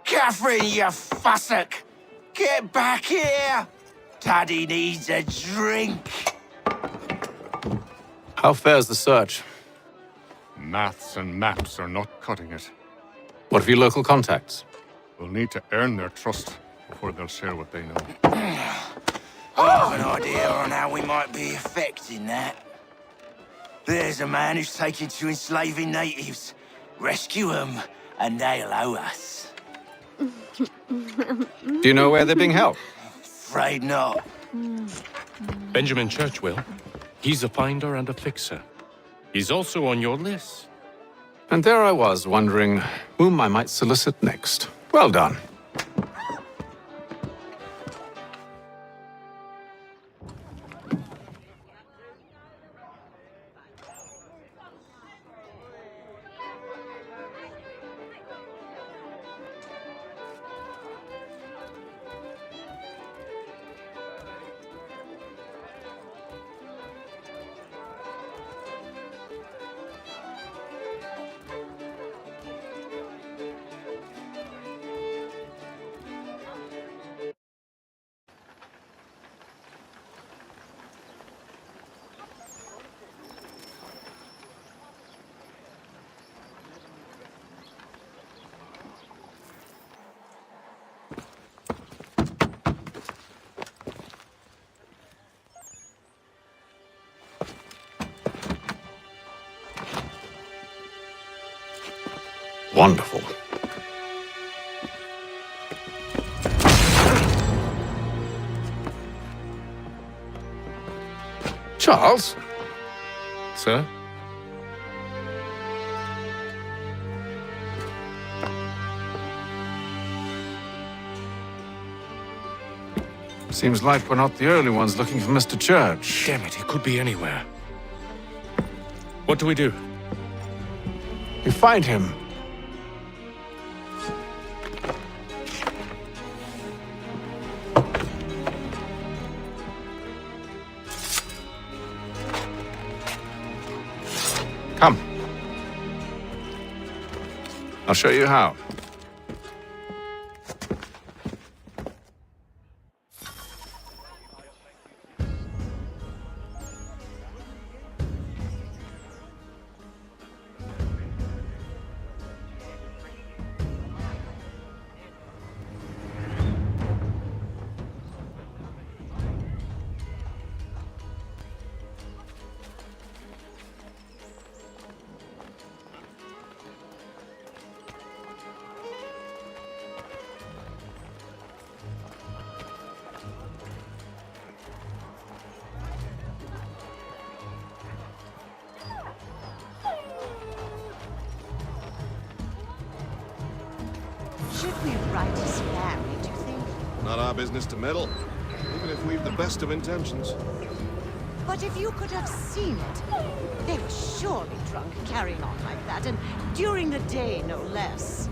Catherine, you fussock! Get back here! Daddy needs a drink. How fares the search? Maths and maps are not cutting it. What of your local contacts? We'll need to earn their trust before they'll share what they know. I have an idea on how we might be affecting that. There's a man who's taken to enslaving natives. Rescue them, and they'll owe us. Do you know where they're being held? Afraid not. Benjamin Churchwill. He's a finder and a fixer. He's also on your list. And there I was, wondering whom I might solicit next. Well done. Wonderful. Charles? Sir? Seems like we're not the only ones looking for Mr. Church. Damn it, he could be anywhere. What do we do? You find him. Come. I'll show you how. Should we write a slam, do you think? Not our business to meddle, even if we've the best of intentions. But if you could have seen it, they were surely drunk carrying on like that, and during the day, no less.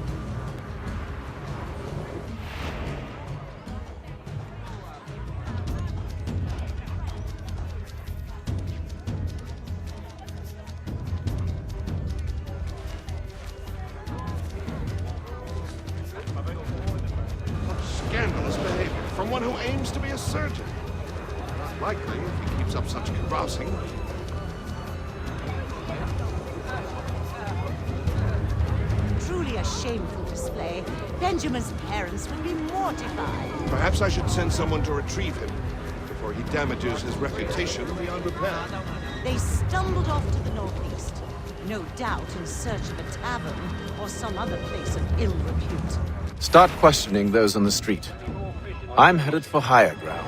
Scandalous behavior from one who aims to be a surgeon. Not likely if he keeps up such carousing. Truly a shameful display. Benjamin's parents will be mortified. Perhaps I should send someone to retrieve him before he damages his reputation beyond repair. They stumbled off to the northeast, no doubt in search of a tavern or some other place of ill repute. Start questioning those on the street. I'm headed for higher ground.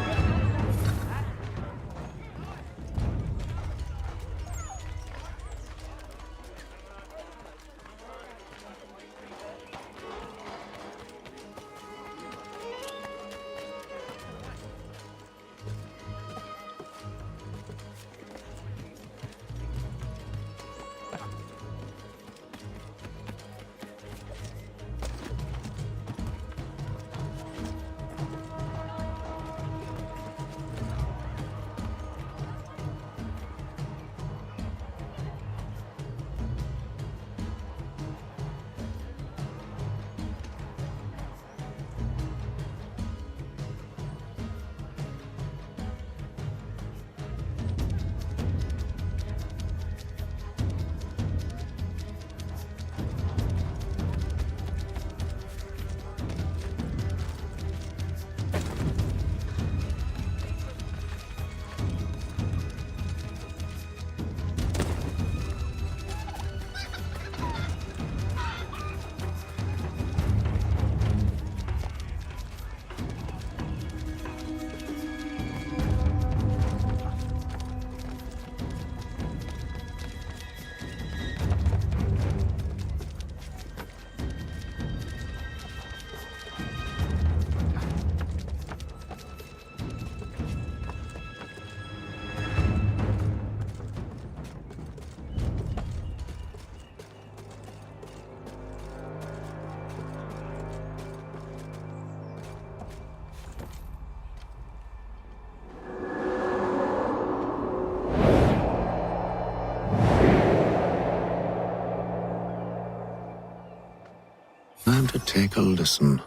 Time to take a listen.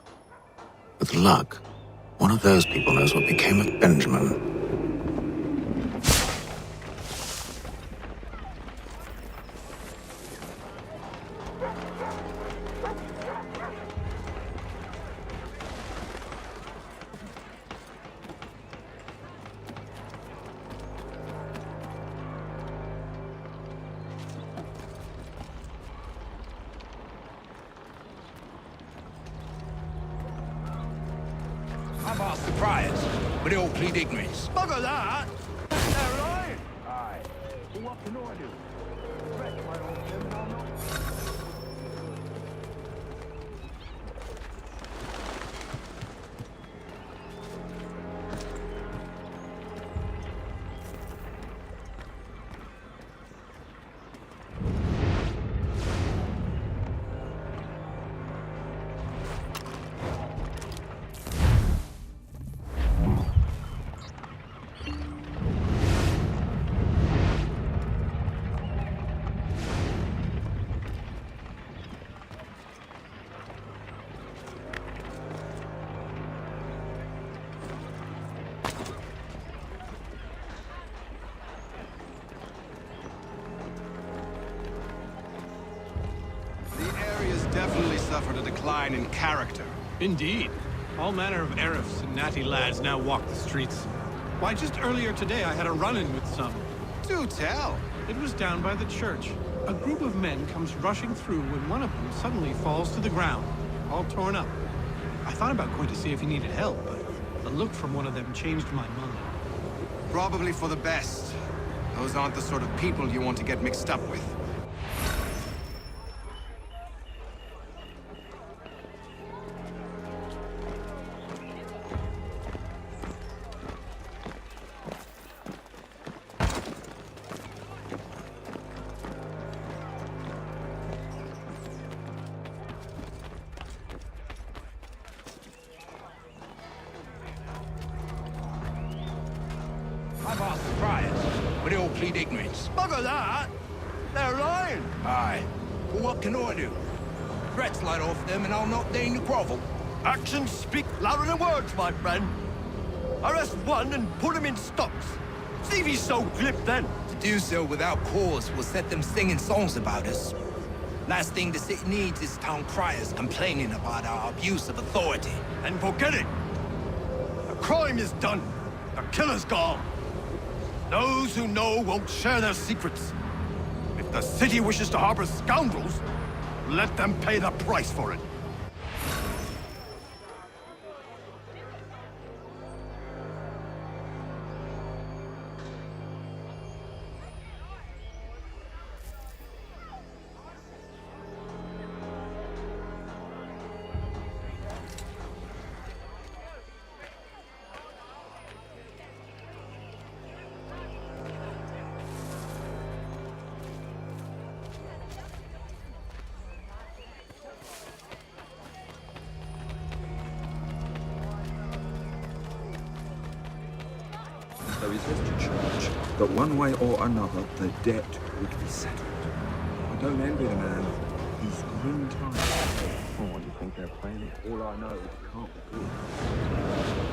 With luck, one of those people knows what became of Benjamin. I'm asked the priors, but they all plead ignorance. Bugger that! They're lying! Aye. What can I do? Threat my old men, I'll not... Definitely suffered a decline in character. Indeed. All manner of Arifs and natty lads now walk the streets. Why, just earlier today I had a run-in with some. Do tell. It was down by the church. A group of men comes rushing through when one of them suddenly falls to the ground, all torn up. I thought about going to see if he needed help, but the look from one of them changed my mind. Probably for the best. Those aren't the sort of people you want to get mixed up with. I've asked the priors, but they all plead ignorance. Bugger that! They're lying! Aye. Well, what can I do? Threats light off them and I'll not deign to grovel. Actions speak louder than words, my friend. Arrest one and put him in stocks. See if he's so glib then. To do so without cause will set them singing songs about us. Last thing the city needs is town criers complaining about our abuse of authority. And forget it. The crime is done. The killer's gone. Those who know won't share their secrets. If the city wishes to harbor scoundrels, let them pay the price for it. There is yet to charge, but one way or another, the debt would be settled. I don't envy the man. He's grim times. Oh, what do you think they're playing? All I know is it can't be good.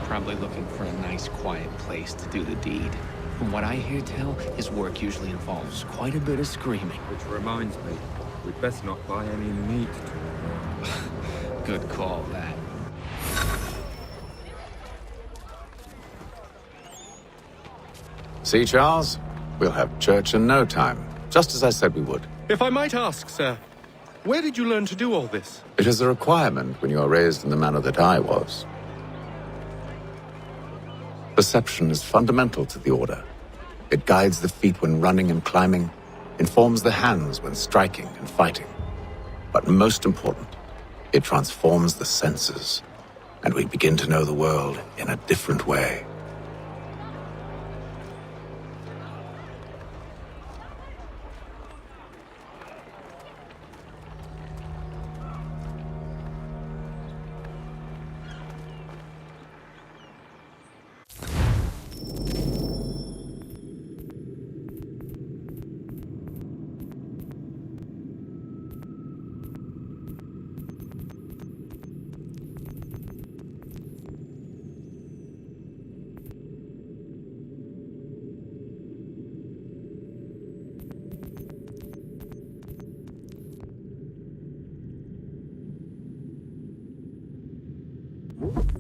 Probably looking for a nice, quiet place to do the deed. From what I hear tell, his work usually involves quite a bit of screaming. Which reminds me, we'd best not buy any meat to him. Good call, that. See, Charles? We'll have church in no time, just as I said we would. If I might ask, sir, where did you learn to do all this? It is a requirement when you are raised in the manner that I was. Perception is fundamental to the Order. It guides the feet when running and climbing, informs the hands when striking and fighting. But most important, it transforms the senses, and we begin to know the world in a different way. You